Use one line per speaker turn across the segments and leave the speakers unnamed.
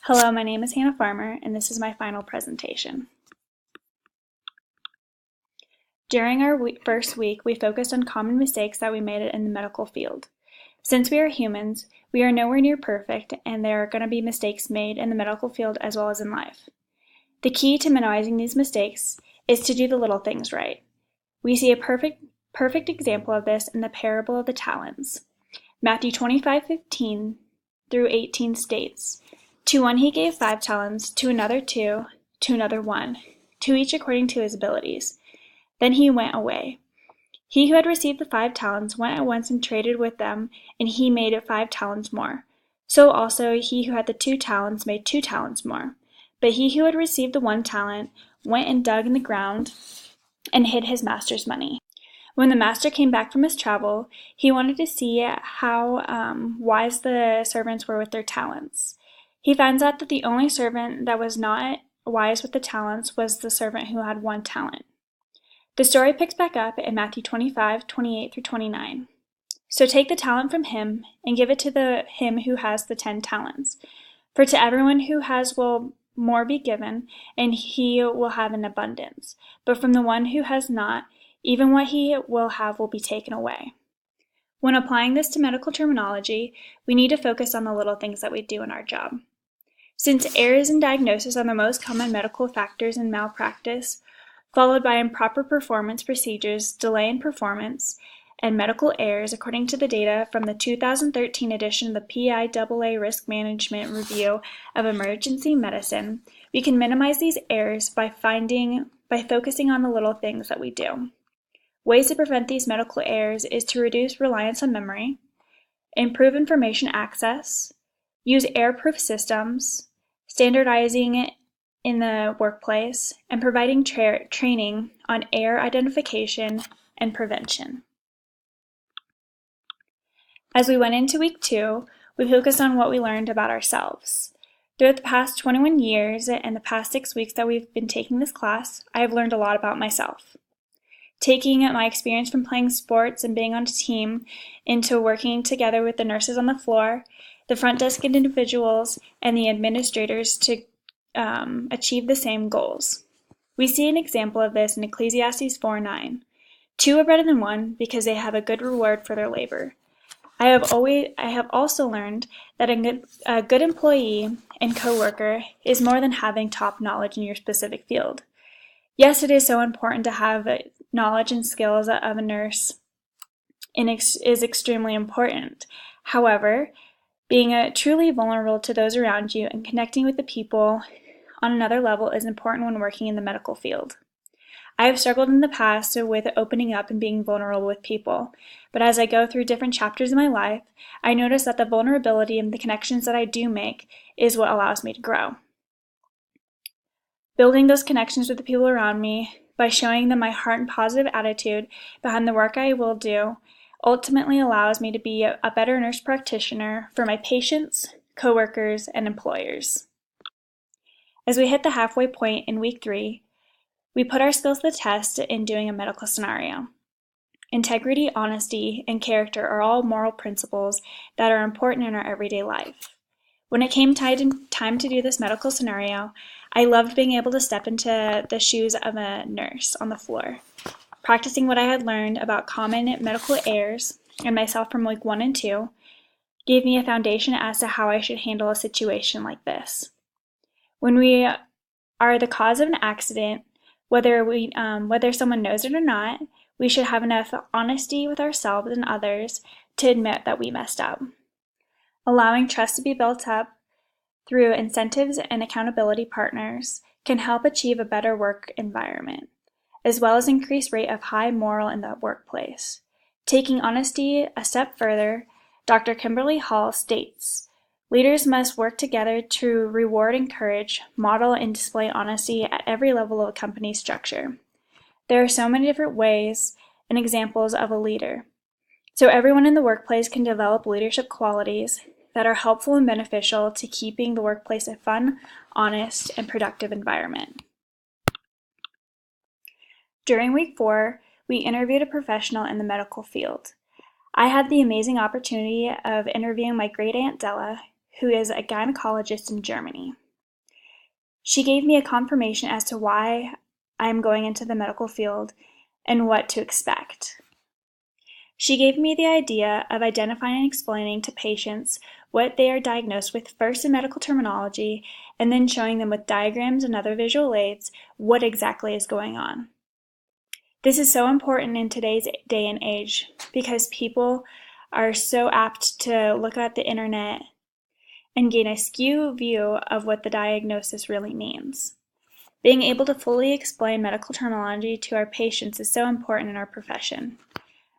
Hello, my name is Hannah Farmer, and this is my final presentation. During our first week, we focused on common mistakes that we made in the medical field. Since we are humans, we are nowhere near perfect, and there are going to be mistakes made in the medical field as well as in life. The key to minimizing these mistakes is to do the little things right. We see a perfect example of this in the parable of the talents. Matthew 25:15 through 18 states, "To one he gave 5 talents, to another 2, to another 1, to each according to his abilities. Then he went away. He who had received the 5 talents went at once and traded with them, and he made 5 talents more. So also he who had the 2 talents made 2 talents more. But he who had received the 1 talent went and dug in the ground and hid his master's money." When the master came back from his travel, he wanted to see how wise the servants were with their talents. He finds out that the only servant that was not wise with the talents was the servant who had 1 talent. The story picks back up in Matthew 25:28 through 29. "So take the talent from him and give it to him who has the 10 talents. For to everyone who has will more be given, and he will have an abundance. But from the one who has not, even what he will have will be taken away." When applying this to medical terminology, we need to focus on the little things that we do in our job. Since errors in diagnosis are the most common medical factors in malpractice, followed by improper performance procedures, delay in performance, and medical errors, according to the data from the 2013 edition of the PIAA Risk Management Review of Emergency Medicine, we can minimize these errors by focusing on the little things that we do. Ways to prevent these medical errors is to reduce reliance on memory, improve information access, use error-proof systems, standardizing in the workplace, and providing training on error identification and prevention. As we went into week 2, we focused on what we learned about ourselves. Throughout the past 21 years and the past 6 weeks that we've been taking this class, I have learned a lot about myself. Taking my experience from playing sports and being on a team into working together with the nurses on the floor, the front desk individuals, and the administrators to achieve the same goals. We see an example of this in Ecclesiastes 4:9. "Two are better than one because they have a good reward for their labor." I have also learned that a good employee and coworker is more than having top knowledge in your specific field. Yes, it is so important to have knowledge and skills of a nurse is extremely important. However, being truly vulnerable to those around you and connecting with the people on another level is important when working in the medical field. I have struggled in the past with opening up and being vulnerable with people, but as I go through different chapters in my life, I notice that the vulnerability and the connections that I do make is what allows me to grow. Building those connections with the people around me by showing them my heart and positive attitude behind the work I will do ultimately allows me to be a better nurse practitioner for my patients, coworkers, and employers. As we hit the halfway point in week 3, we put our skills to the test in doing a medical scenario. Integrity, honesty, and character are all moral principles that are important in our everyday life. When it came time to do this medical scenario, I loved being able to step into the shoes of a nurse on the floor. Practicing what I had learned about common medical errors and myself from week 1 and 2 gave me a foundation as to how I should handle a situation like this. When we are the cause of an accident, whether someone knows it or not, we should have enough honesty with ourselves and others to admit that we messed up. Allowing trust to be built up through incentives and accountability partners can help achieve a better work environment, as well as increase rate of high morale in the workplace. Taking honesty a step further, Dr. Kimberly Hall states, "Leaders must work together to reward, encourage, model, and display honesty at every level of a company structure." There are so many different ways and examples of a leader. So everyone in the workplace can develop leadership qualities that are helpful and beneficial to keeping the workplace a fun, honest, and productive environment. During week 4, we interviewed a professional in the medical field. I had the amazing opportunity of interviewing my great aunt Della, who is a gynecologist in Germany. She gave me a confirmation as to why I am going into the medical field and what to expect. She gave me the idea of identifying and explaining to patients what they are diagnosed with first in medical terminology, and then showing them with diagrams and other visual aids what exactly is going on. This is so important in today's day and age because people are so apt to look at the internet and gain a skewed view of what the diagnosis really means. Being able to fully explain medical terminology to our patients is so important in our profession.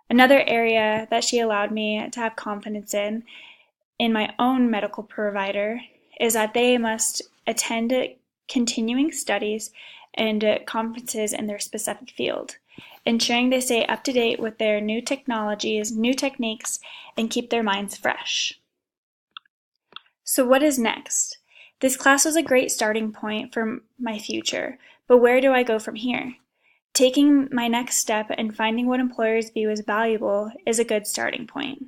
Another area that she allowed me to have confidence in my own medical provider, is that they must attend continuing studies and conferences in their specific field, ensuring they stay up to date with their new technologies, new techniques, and keep their minds fresh. So what is next? This class was a great starting point for my future, but where do I go from here? Taking my next step and finding what employers view as valuable is a good starting point.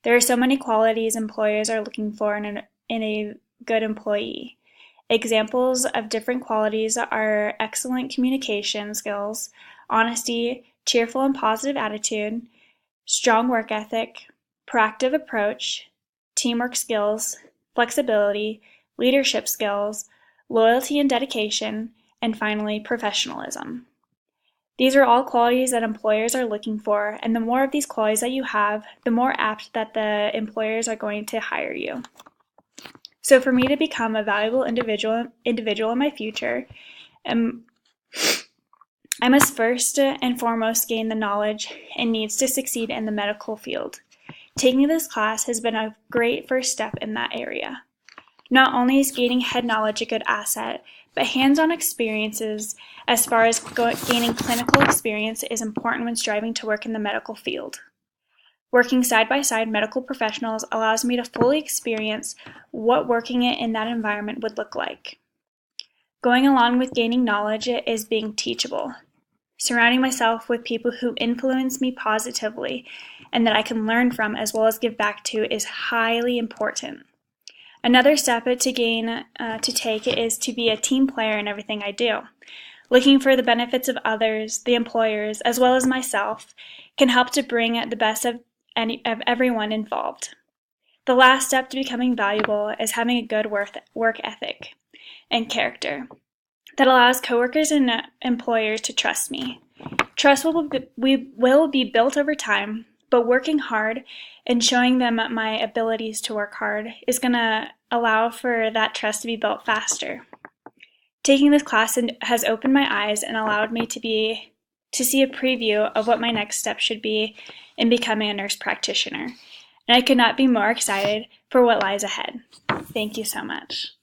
There are so many qualities employers are looking for in a good employee. Examples of different qualities are excellent communication skills, honesty, cheerful and positive attitude, strong work ethic, proactive approach, teamwork skills, flexibility, leadership skills, loyalty and dedication, and finally, professionalism. These are all qualities that employers are looking for, and the more of these qualities that you have, the more apt that the employers are going to hire you. So for me to become a valuable individual in my future, I must first and foremost gain the knowledge and needs to succeed in the medical field. Taking this class has been a great first step in that area. Not only is gaining head knowledge a good asset, but hands-on experiences as far as gaining clinical experience is important when striving to work in the medical field. Working side by side medical professionals allows me to fully experience what working in that environment would look like. Going along with gaining knowledge is being teachable. Surrounding myself with people who influence me positively and that I can learn from as well as give back to is highly important. Another step to take is to be a team player in everything I do. Looking for the benefits of others, the employers, as well as myself, can help to bring the best of everyone involved. The last step to becoming valuable is having a good work ethic and character that allows coworkers and employers to trust me. Trust will be built over time, but working hard and showing them my abilities to work hard is going to allow for that trust to be built faster. Taking this class has opened my eyes and allowed me to see a preview of what my next step should be in becoming a nurse practitioner. And I could not be more excited for what lies ahead. Thank you so much.